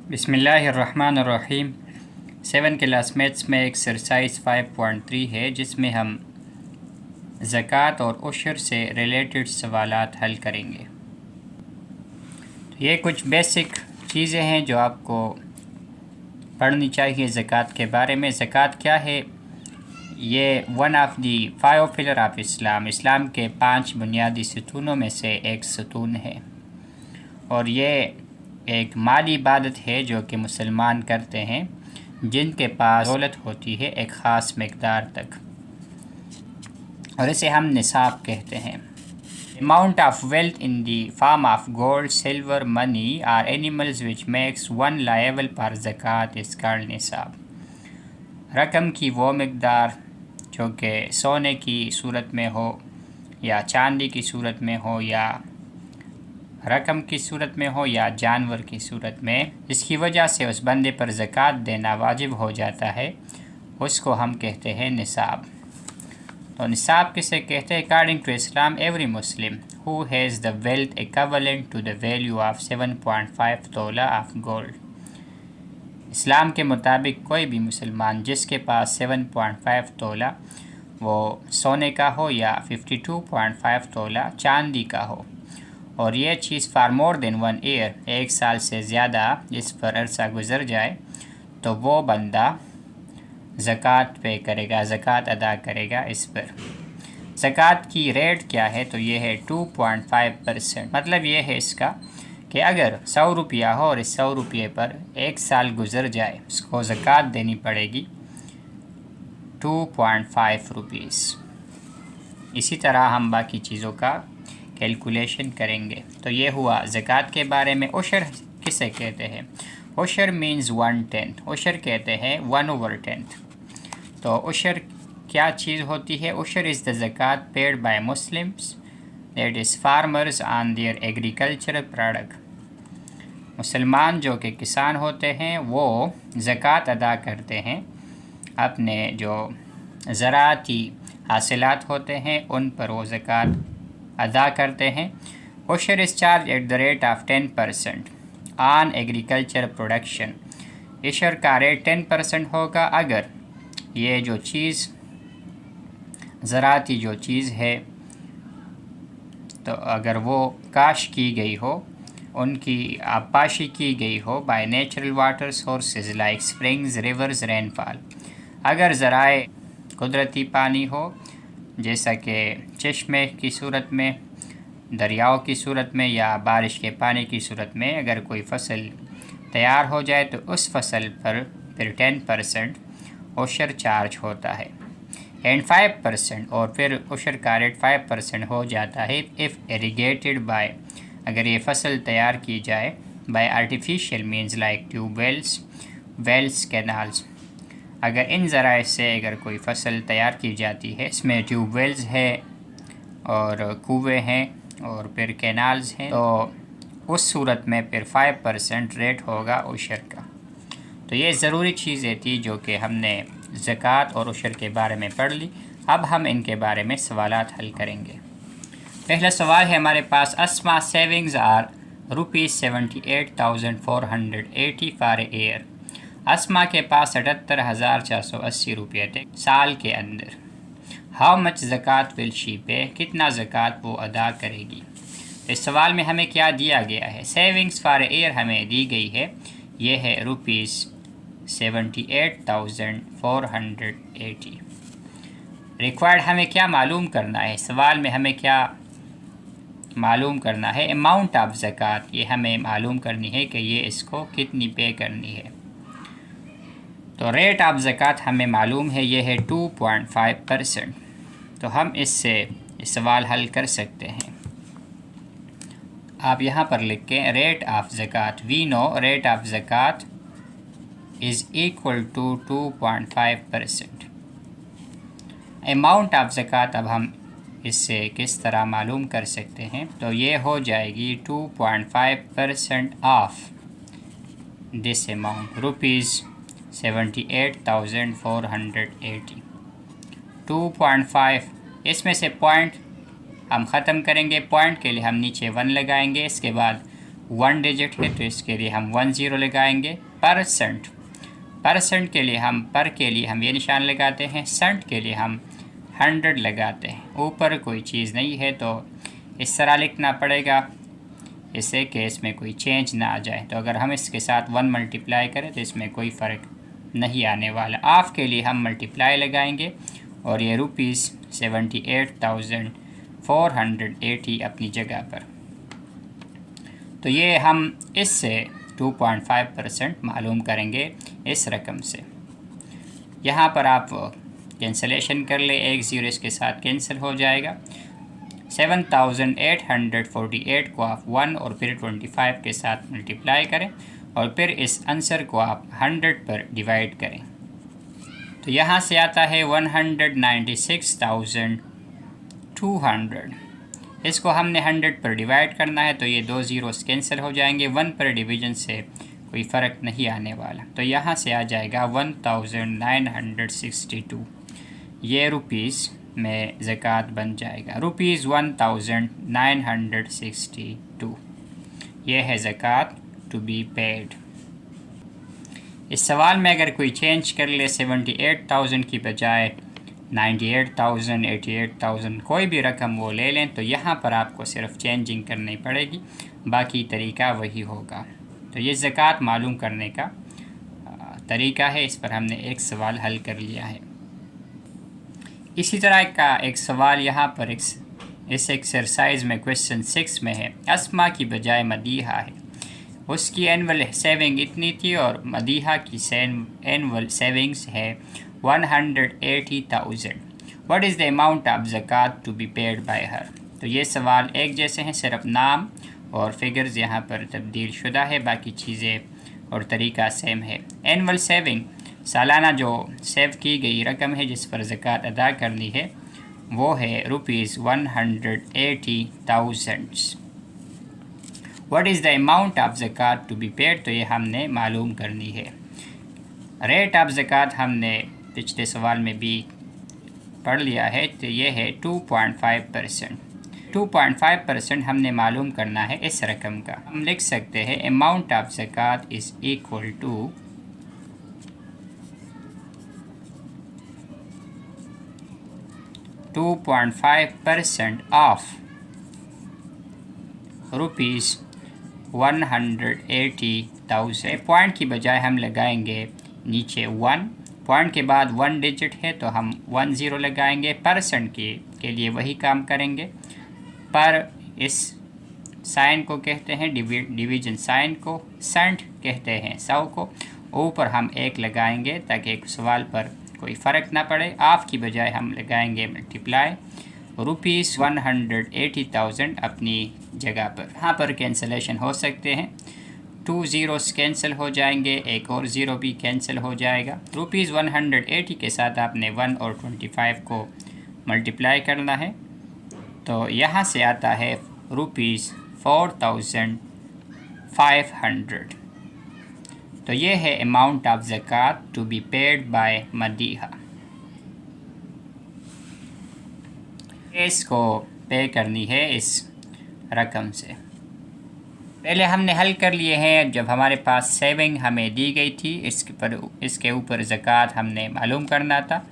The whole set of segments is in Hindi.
बिस्मिल्लाहिर्रहमानिर्रहीम। 7 क्लास मैथ्स में एक्सरसाइज 5.3 है, जिसमें हम ज़कात और उशर से रिलेटेड सवालात हल करेंगे। ये कुछ बेसिक चीज़ें हैं जो आपको पढ़नी चाहिए ज़कात के बारे में। ज़कात क्या है? ये one of the 5 pillar of Islam के 5 बुनियादी सतूनों में से एक सतून है, और ये एक माली इबादत है जो कि मुसलमान करते हैं जिनके पास दौलत होती है एक ख़ास मकदार तक, और इसे हम निसाब कहते हैं। Amount of wealth in the form of gold, silver, money और animals which makes one liable for ज़कात इज़ कॉल्ड निसाब। रकम की वो मकदार जो कि सोने की सूरत में हो या चांदी की सूरत में हो या रकम की सूरत में हो या जानवर की सूरत में, जिसकी वजह से उस बंदे पर ज़कात देना वाजिब हो जाता है, उसको हम कहते हैं निसाब। तो निसाब किसे कहते हैं? According to Islam, every Muslim who has the wealth equivalent to the value of 7.5 tola of gold. इस्लाम के मुताबिक कोई भी मुसलमान जिसके पास 7.5 तोला वो सोने का हो या 52.5 तोला चांदी का हो, और ये चीज़ फार मोर देन 1 ईयर, 1 साल से ज़्यादा इस पर अरसा गुज़र जाए, तो वो बंदा ज़कात पे करेगा, ज़कात अदा करेगा इस पर। ज़कात की रेट क्या है? तो ये है 2.5%। मतलब ये है इसका कि अगर 100 रुपया हो और इस 100 रुपये पर 1 साल गुज़र जाए, उसको ज़कात देनी पड़ेगी 2.5 रुपीज़। इसी तरह हम बाकी चीज़ों का कैलकुलेशन करेंगे। तो ये हुआ ज़कात के बारे में। उशर किसे कहते हैं? उशर मीन्स 1/10। उशर कहते हैं 1/10। तो उशर क्या चीज़ होती है? उशर इज़ द ज़कात paid by Muslims, that is farmers on their agricultural product. मुसलमान जो कि किसान होते हैं वो ज़कात अदा करते हैं अपने जो ज़राअती हासिलात होते हैं उन पर वो ज़कात अदा करते हैं। उशर is charged at the rate of 10% on agriculture production. उशर का रेट 10% होगा अगर ये जो चीज़ ज़राअती जो चीज़ है, तो अगर वो काश की गई हो, उनकी आबपाशी की गई हो by natural water sources like springs, reverse, rainfall. अगर ज़राए कुदरती पानी हो, जैसा कि चश्मे की सूरत में, दरियाओं की सूरत में या बारिश के पानी की सूरत में अगर कोई फसल तैयार हो जाए, तो उस फसल पर फिर 10% उशर चार्ज होता है एंड 5%, और फिर उशर का रेट 5% हो जाता है इफ़ इरिगेटेड बाय, अगर ये फसल तैयार की जाए by artificial means like tubewells, wells, canals. अगर इन ज़राए से अगर कोई फसल तैयार की जाती है, इसमें ट्यूबवेल्स है और कुएँ हैं और फिर कैनाल्स हैं, तो उस सूरत में फिर 5% रेट होगा उशर का। तो ये ज़रूरी चीज़ें थी जो कि हमने ज़कात और उशर के बारे में पढ़ ली। अब हम इनके बारे में सवालात हल करेंगे। पहला सवाल है हमारे पास, Asma savings are ₹78,480 for a year. Asma के पास 78,480 रुपये थे साल के अंदर। How much zakat will she pay, कितना ज़कात वो अदा करेगी। इस सवाल में हमें क्या दिया गया है? सेविंग्स फॉर ए ईयर हमें दी गई है, ये है ₹78,480। रिक्वायर्ड हमें क्या मालूम करना है? सवाल में हमें क्या मालूम करना है? अमाउंट ऑफ ज़कात, ये हमें मालूम करनी है कि ये इसको कितनी पे करनी है। तो रेट ऑफ ज़कात हमें मालूम है, ये है 2.5%। तो हम इससे सवाल हल कर सकते हैं। आप यहाँ पर लिख के rate of zakat, we know rate of zakat is equal to 2.5%। Amount of zakat अब हम इससे किस तरह मालूम कर सकते हैं? तो ये हो जाएगी 2.5% ऑफ दिस अमाउंट, ₹78,480। 2.5, इसमें से पॉइंट हम ख़त्म करेंगे। पॉइंट के लिए हम नीचे 1 लगाएंगे, इसके बाद 1 डिजिट है तो इसके लिए हम 10 लगाएंगे। परसेंट के लिए हम ये निशान लगाते हैं, सेंट के लिए हम 100 लगाते हैं। ऊपर कोई चीज़ नहीं है तो इस तरह लिखना पड़ेगा, इससे कि इसमें कोई चेंज ना आ जाए। तो अगर हम इसके साथ 1 मल्टीप्लाई करें तो इसमें कोई फ़र्क नहीं आने वाला। ऑफ के लिए हम मल्टीप्लाई लगाएंगे और ये ₹78,480 अपनी जगह पर। तो ये हम इससे 2.5% मालूम करेंगे इस रकम से। यहाँ पर आप कैंसलेशन कर ले, एक ज़ीरो इसके साथ कैंसिल हो जाएगा। 7,848 को आप 1 और फिर 25 के साथ मल्टीप्लाई करें और फिर इस आंसर को आप 100 पर डिवाइड करें। तो यहाँ से आता है 196,200। इसको हमने 100 पर डिवाइड करना है तो ये 2 ज़ीरोस कैंसिल हो जाएंगे। 1 पर डिवीज़न से कोई फ़र्क नहीं आने वाला। तो यहाँ से आ जाएगा 1962। ये रुपीज़ में ज़कात बन जाएगा, ₹1962। ये है ज़कात टू बी पेड। इस सवाल में अगर कोई चेंज कर ले 78,000 की बजाय 98,000, 88,000 कोई भी रकम वो ले लें तो यहाँ पर आपको सिर्फ चेंजिंग करनी पड़ेगी, बाकी तरीका वही होगा। तो ये ज़कात मालूम करने का तरीका है। इस पर हमने एक सवाल हल कर लिया है। इसी तरह का एक सवाल यहाँ पर इस एक्सरसाइज में क्वेश्चन 6 में है। अस्मा की बजाय मदीहा है, उसकी एनुअल सेविंग इतनी थी और मदीहा की एनुअल सेविंग्स है 180,000। What is the amount of zakat to be paid by her. तो ये सवाल एक जैसे हैं, सिर्फ नाम और फिगर्स यहाँ पर तब्दील शुदा है, बाकी चीज़ें और तरीका सेम है। एनुअल सेविंग सालाना जो सेव की गई रकम है जिस पर ज़कात अदा करनी है वो है ₹180,000। What is the amount of zakat to be paid, तो ये हमने मालूम करनी है। रेट ऑफ ज़कात हमने पिछले सवाल में भी पढ़ लिया है, तो ये है 2.5%। 2.5% हमने मालूम करना है इस रकम का। हम लिख सकते हैं amount of zakat is equal to 2.5% of ₹180,000। Point की बजाय हम लगाएंगे नीचे 1, पॉइंट के बाद 1 डिजिट है तो हम 10 लगाएंगे। परसेंट के लिए वही काम करेंगे, पर इस साइन को कहते हैं डिवीजन साइन को, सेंट कहते हैं 100 को। ऊपर हम 1 लगाएंगे ताकि एक सवाल पर कोई फ़र्क ना पड़े। ऑफ की बजाय हम लगाएंगे मल्टीप्लाई, ₹180,000 अपनी जगह पर। यहाँ पर कैंसलेशन हो सकते हैं, 2 ज़ीरोस कैंसिल हो जाएंगे, एक और ज़ीरो भी कैंसिल हो जाएगा। ₹180 के साथ आपने 1 और 25 को मल्टीप्लाई करना है तो यहाँ से आता है ₹4,500। तो ये है amount of zakat to be paid by Madiha. इसको पे करनी है इस रकम से। पहले हमने हल कर लिए हैं जब हमारे पास सेविंग हमें दी गई थी, इसके ऊपर ज़कात हमने मालूम करना था।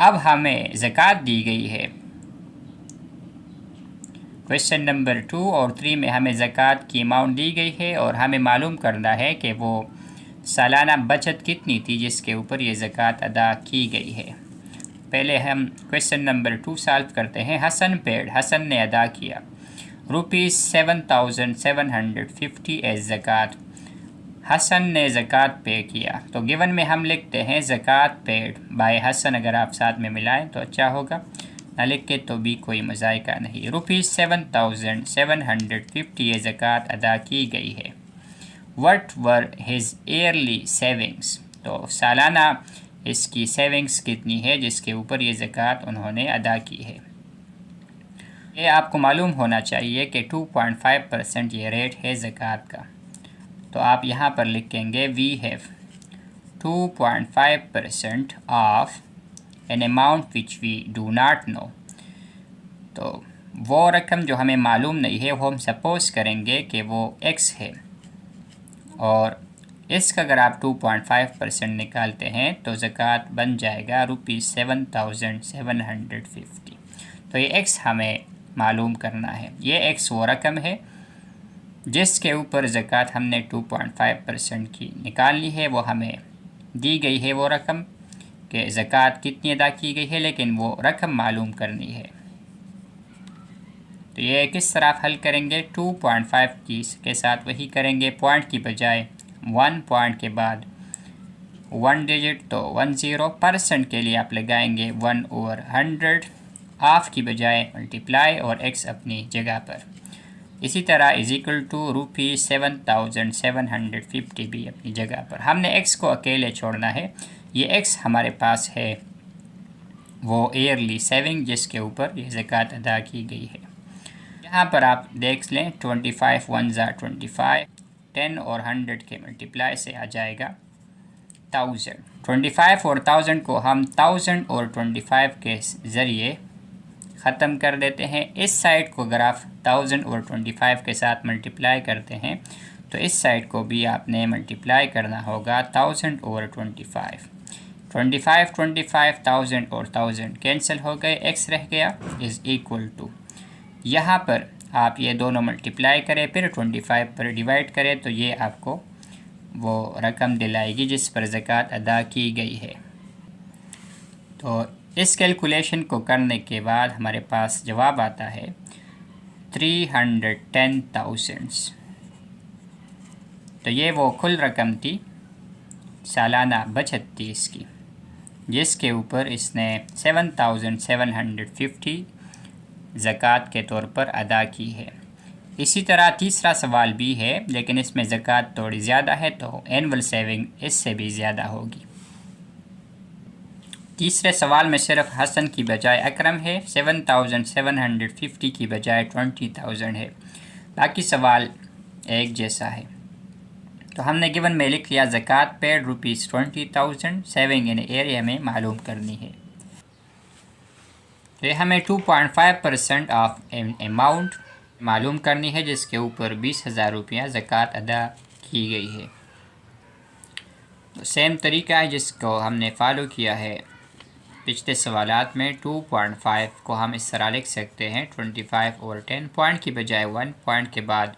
अब हमें ज़कात दी गई है। क्वेश्चन नंबर 2 और 3 में हमें ज़कात की अमाउंट दी गई है और हमें मालूम करना है कि वो सालाना बचत कितनी थी जिसके ऊपर ये ज़कात अदा की गई है। पहले हम क्वेश्चन नंबर 2 सॉल्व करते हैं। हसन ने अदा किया ₹7,750 एज ज़कात। हसन ने ज़कात पे किया, तो गिवन में हम लिखते हैं ज़कात पेड बाय हसन। अगर आप साथ में मिलाएं तो अच्छा होगा, ना लिख के तो भी कोई मज़ायका नहीं। ₹7,750 ये ज़कात अदा की गई है। What were his yearly savings, तो सालाना इसकी सेविंग्स कितनी है जिसके ऊपर ये ज़कात उन्होंने अदा की है। ये आपको मालूम होना चाहिए कि 2.5% ये रेट है ज़कात का। तो आप यहाँ पर लिखेंगे we have 2.5% of an amount which we do not know. तो वो रकम जो हमें मालूम नहीं है वो हम सपोज़ करेंगे कि वो x है, और इसका अगर आप 2.5% निकालते हैं तो ज़कात बन जाएगा ₹7,750। तो ये x हमें मालूम करना है। ये x वो रकम है जिसके ऊपर ज़कात हमने 2.5% की निकालनी है। वो हमें दी गई है वो रकम कि ज़कात कितनी अदा की गई है, लेकिन वो रकम मालूम करनी है। तो ये किस तरह हल करेंगे? 2.5 की के साथ वही करेंगे, पॉइंट की बजाय 1 पॉइंट के बाद 1 डिजिट तो 10%। के लिए आप लगाएंगे 1/100, हाफ की बजाय मल्टीप्लाई और x अपनी जगह पर। इसी तरह ₹7,750 भी अपनी जगह पर। हमने x को अकेले छोड़ना है। ये x हमारे पास है वो ईयरली सेविंग जिसके ऊपर ये ज़कात अदा की गई है। यहाँ पर आप देख लें 25 1 ज़ा 25, 10 और 100 के मल्टीप्लाई से आ जाएगा 1000। 25 और 1000 को हम 1000 और 25 के ज़रिए ख़त्म कर देते हैं। इस साइड को अगर आप 1000 और 25 के साथ मल्टीप्लाई करते हैं तो इस साइड को भी आपने मल्टीप्लाई करना होगा 1000 और 25। 25 25 1000 और 1000 कैंसिल हो गए, x रह गया इज़ इक्वल टू, यहाँ पर आप ये दोनों मल्टीप्लाई करें फिर 25 पर डिवाइड करें तो ये आपको वो रकम दिलाएगी जिस पर ज़कात अदा की गई है। तो इस कैलकुलेशन को करने के बाद हमारे पास जवाब आता है 310,000। तो ये वो कुल रकम थी सालाना बचत थी इसकी, जिसके ऊपर इसने 7,750 ज़कात के तौर पर अदा की है। इसी तरह तीसरा सवाल भी है, लेकिन इसमें ज़कात थोड़ी ज़्यादा है तो एनुअल सेविंग इससे भी ज़्यादा होगी। तीसरे सवाल में सिर्फ हसन की बजाय अकरम है, 7,750 की बजाय 20,000 है। बाकी सवाल एक जैसा है। तो हमने गिवन में लिख लिया ज़कात पेड ₹20,000 सेविंग इन एरिया में मालूम करनी है। तो हमें 2.5% ऑफ अमाउंट मालूम करनी है जिसके ऊपर 20,000 रुपया ज़कात अदा की गई है। तो सेम तरीका है जिसको हमने फॉलो किया है पिछले सवालात में। 2.5 को हम इस तरह लिख सकते हैं 25 और 10, पॉइंट की बजाय 1 पॉइंट के बाद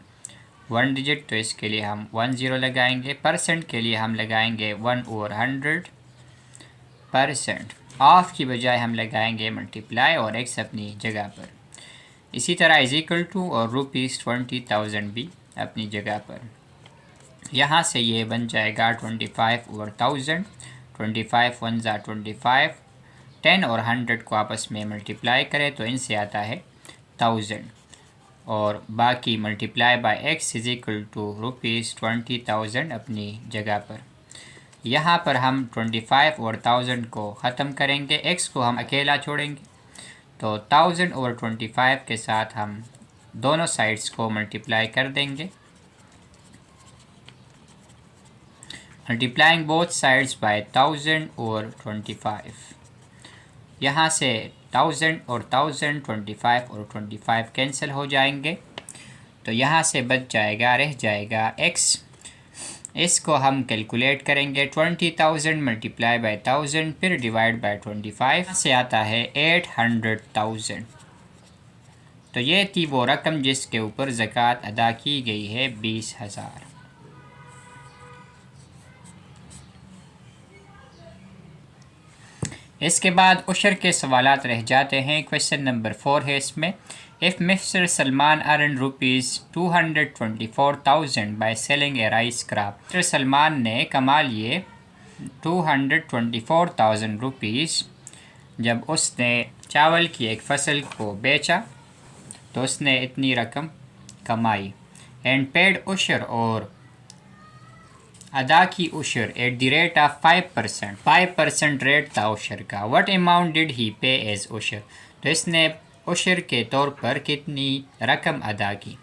1 डिजिट, तो इसके लिए हम 10 लगाएंगे। परसेंट के लिए हम लगाएंगे 1/100%। ऑफ की बजाय हम लगाएंगे मल्टीप्लाई और x अपनी जगह पर। इसी तरह इज इक्वल टू और ₹20,000 भी अपनी जगह पर। यहाँ से ये बन जाएगा 25 और 1000, 25 1 ज़ा 25, 10 और 100 को आपस में मल्टीप्लाई करें तो इनसे आता है 1000, और बाकी multiply by x is equal to ₹20,000 अपनी जगह पर। यहाँ पर हम 25 और 1000 को ख़त्म करेंगे, x को हम अकेला छोड़ेंगे। तो 1000 और 25 के साथ हम दोनों साइड्स को मल्टीप्लाई कर देंगे, मल्टीप्लाइंग बोथ साइड्स बाय 1000 और 25। यहाँ से 1000 और 1000, 25 और 25 कैंसिल हो जाएंगे, तो यहाँ से बच जाएगा, रह जाएगा x। इसको हम कैलकुलेट करेंगे 20,000 मल्टीप्लाई बाय 1000 फिर डिवाइड बाय 25 से आता है 800,000। तो ये थी वो रकम जिसके ऊपर ज़कात अदा की गई है 20,000। इसके बाद उशर के सवालात रह जाते हैं। क्वेश्चन नंबर 4 है इसमें, if mister Salman earn ₹224,000 by selling A rice crop. Mister Salman ने कमा लिए ₹224,000 जब उसने चावल की एक फसल को बेचा तो उसने इतनी रकम कमाई। एंड पेड उशर और अदा की ushr at the rate of 5%। 5% rate था उशर का। व्हाट अमाउंट डिड ही पे एज उशर। तो इसने उशर के तौर पर कितनी रकम अदा की।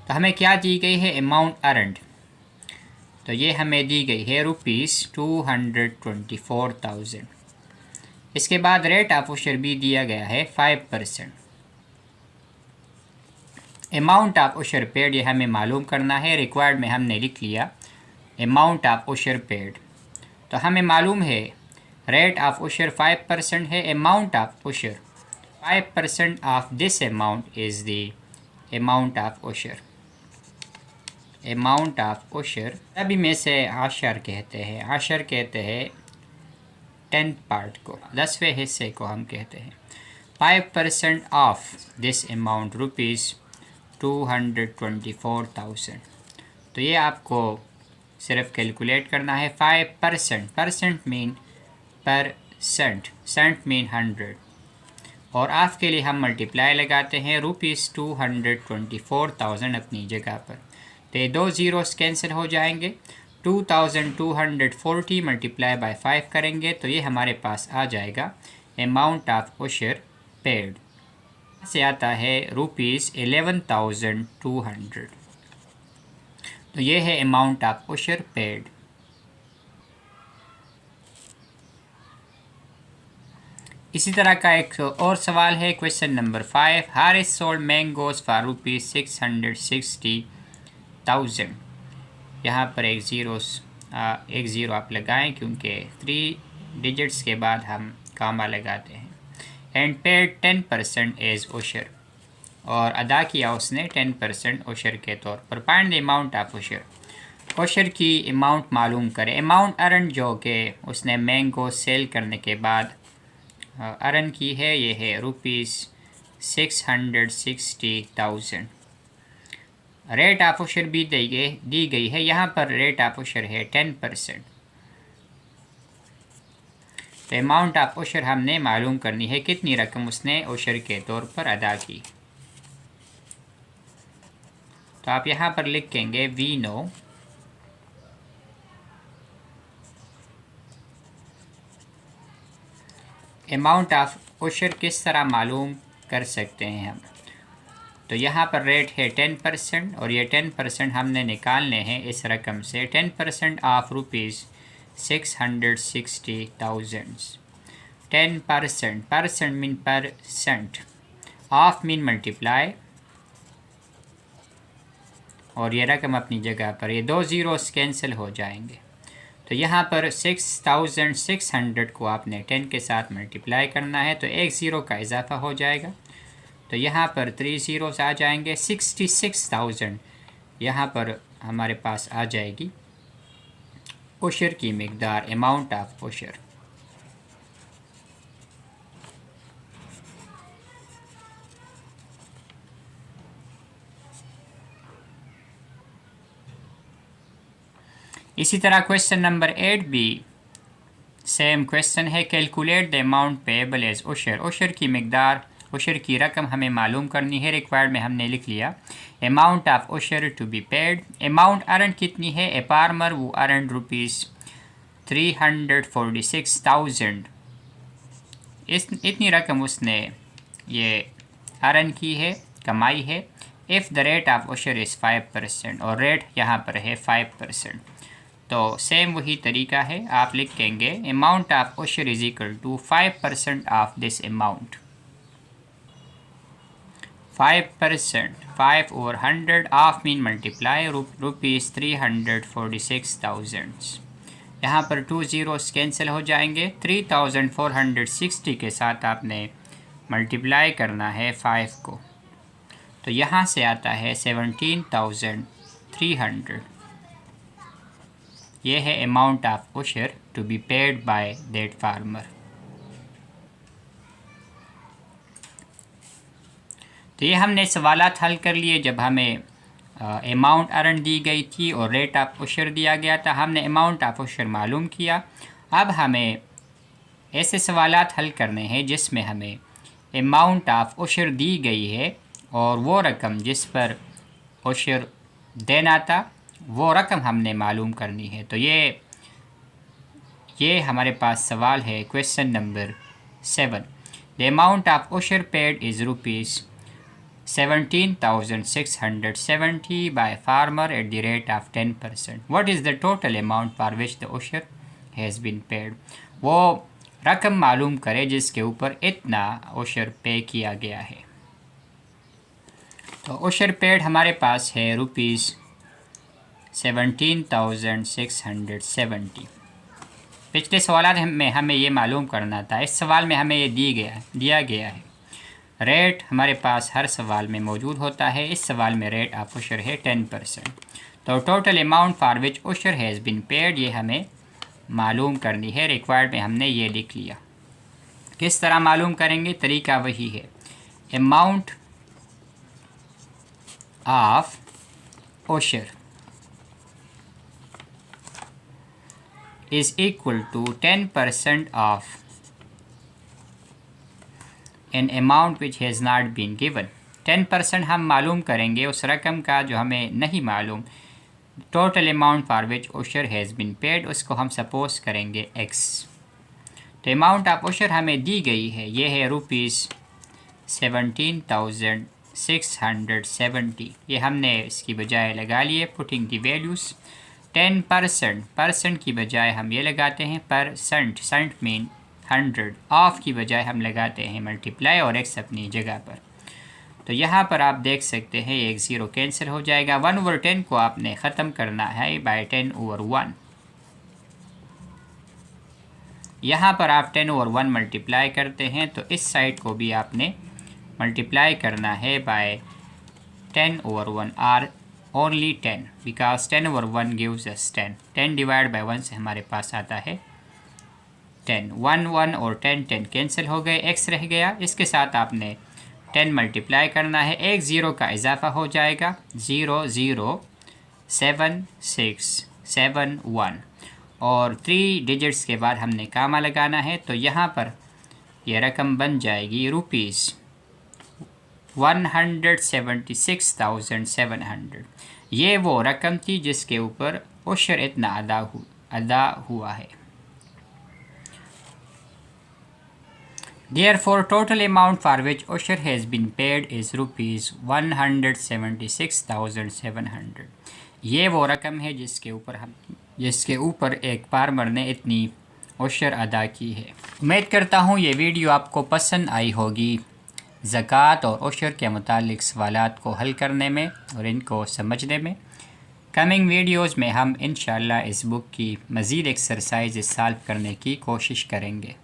तो हमें क्या दी गई है, अमाउंट अर्नड। तो ये हमें दी गई है ₹224,000। इसके बाद रेट ऑफ उशर भी दिया गया है 5%। अमाउंट ऑफ उशर पेड ये हमें मालूम करना है। रिक्वायर्ड में हमने लिख लिया अमाउंट ऑफ उशर पेड। तो हमें मालूम है रेट ऑफ उशर 5% है। Amount of ushr 5% of this amount is the amount of ushr. Amount of ushr अभी में से आशर कहते हैं। आशर कहते हैं 10th पार्ट को, 10वें हिस्से को हम कहते हैं। 5% ऑफ दिस अमाउंट रुपीज़ 224,000। तो ये आपको सिर्फ कैलकुलेट करना है। 5%, percent mean percent, cent mean 100, और ऑफ के लिए हम मल्टीप्लाई लगाते हैं रुपीज़ 224,000 अपनी जगह पर। तो ये 2 ज़ीरोस कैंसिल हो जाएंगे। 2240 मल्टीप्लाई बाय 5 करेंगे तो ये हमारे पास आ जाएगा अमाउंट ऑफ उशर पेड से आता है रुपीज़ 11,200। तो ये है अमाउंट ऑफ उशर पेड। इसी तरह का एक और सवाल है, question number 5। Haris sold mangoes for rupees 660,000। यहाँ पर एक ज़ीरो आप लगाएं क्योंकि 3 डिजिट्स के बाद हम कामा लगाते हैं। एंड पेड 10% एज उशर, और अदा किया उसने 10% उशर के तौर पर। Find the amount of ushr. उशर की अमाउंट मालूम करें। अमाउंट अर्न जो कि उसने मैंगो सेल करने के बाद अर्न की है, ये है रुपीज़ 660,000। रेट ऑफ उशर भी दी गई है। यहाँ पर रेट ऑफ उशर है 10%। तो अमाउंट ऑफ उशर हमने मालूम करनी है, कितनी रकम उसने उशर के तौर पर अदा की। तो आप यहाँ पर लिखेंगे वी नो अमाउंट ऑफ उशर किस तरह मालूम कर सकते हैं हम। तो यहाँ पर रेट है 10%, और ये 10% हमने निकालने हैं इस रकम से। 10% of rupees 660,000। 10%, percent mean percent, of mean multiply, और ये रकम अपनी जगह पर। ये 2 ज़ीरोस कैंसिल हो जाएंगे। तो यहाँ पर 6,600 को आपने 10 के साथ मल्टीप्लाई करना है, तो 1 ज़ीरो का इजाफा हो जाएगा। तो यहाँ पर 3 ज़ीरोस आ जाएंगे। 66,000 यहाँ पर हमारे पास आ जाएगी उशर की मिकदार, अमाउंट ऑफ उशर। इसी तरह क्वेश्चन नंबर 8 भी सेम क्वेश्चन है। Calculate the amount payable as ushr. उशर की मिकदार, उशर की रकम हमें मालूम करनी है। रिक्वायर्ड में हमने लिख लिया amount of ushr to be paid. Amount earn कितनी है। ए फार्मर वो अर्न रुपीज़ 346,000। इतनी रकम उसने ये अर्न की है, कमाई है। If the rate of ushr is 5%, और रेट यहाँ पर है 5%। तो सेम वही तरीका है, आप लिखेंगे amount of ushr is equal to 5% of this amount. 5%, 5 और 100, ऑफ मीन मल्टीप्लाई, रुपीज़ 346,000। यहाँ पर 2 ज़ीरोस कैंसिल हो जाएंगे। 3,460 के साथ आपने मल्टीप्लाई करना है 5 को, तो यहाँ से आता है 17,300। ये है amount of ushr to be paid by that farmer. तो ये हमने सवालात हल कर लिए जब हमें अमाउंट अर्न दी गई थी और रेट ऑफ उशर दिया गया था। हमने अमाउंट ऑफ उशर मालूम किया। अब हमें ऐसे सवालात हल करने हैं जिसमें हमें अमाउंट ऑफ उशर दी गई है और वो रकम जिस पर उशर देना था वो रकम हमने मालूम करनी है। तो ये हमारे पास सवाल है question number 7। The amount of ushr paid is rupees 17,670 by farmer at the rate of 10%. What is the total amount for which the usher has been paid? वो रकम मालूम करें जिसके ऊपर इतना उशर पे किया गया है। तो उशर पेड हमारे पास है ₹17,670। पिछले सवाल में हमें ये मालूम करना था, इस सवाल में हमें ये दिया गया है। रेट हमारे पास हर सवाल में मौजूद होता है, इस सवाल में रेट ऑफ उशर है 10%। तो total amount for which ushr has been paid ये हमें मालूम करनी है। रिक्वायर्ड में हमने ये लिख लिया। किस तरह मालूम करेंगे, तरीका वही है। Amount of ushr is equal to 10% of an amount which has not been given। 10% हम मालूम करेंगे उस रकम का जो हमें नहीं मालूम। Total amount for which ushr has been paid उसको हम सपोज करेंगे x। तो अमाउंट ऑफ उशर हमें दी गई है, ये है ₹17,670। ये हमने इसकी बजाय लगा लिए पुटिंग दी वैल्यूज़। 10% परसेंट की बजाय हम ये लगाते हैं परसेंट, सेंट मीन 100। ऑफ की बजाय हम लगाते हैं मल्टीप्लाई और x अपनी जगह पर। तो यहाँ पर आप देख सकते हैं एक ज़ीरो कैंसिल हो जाएगा। 1/10 को आपने ख़त्म करना है बाय 10/1। यहाँ पर आप 10/1 मल्टीप्लाई करते हैं तो इस साइड को भी आपने मल्टीप्लाई करना है by 10/1 or only 10 because 10/1 gives us 10। 10 divide by 1 से हमारे पास आता है 10। 1 और 10 कैंसिल हो गए, x रह गया। इसके साथ आपने 10 मल्टीप्लाई करना है, एक ज़ीरो का इजाफा हो जाएगा 007,671 और 3 डिजिट्स के बाद हमने कामा लगाना है। तो यहाँ पर यह रकम बन जाएगी ₹176,700। ये वो रकम थी जिसके ऊपर उशर इतना अदा हुआ है। Therefore, total amount for which usher has been paid is ₹176,700। ये वो रकम है जिसके ऊपर एक फार्मर ने इतनी उशर अदा की है। उम्मीद करता हूँ ये वीडियो आपको पसंद आई होगी ज़कात और उशर के मुतालिक सवालात को हल करने में और इनको समझने में। कमिंग वीडियोज़ में हम इंशाअल्लाह इस बुक की मज़ीद एक्सरसाइज सॉल्व करने की कोशिश करेंगे।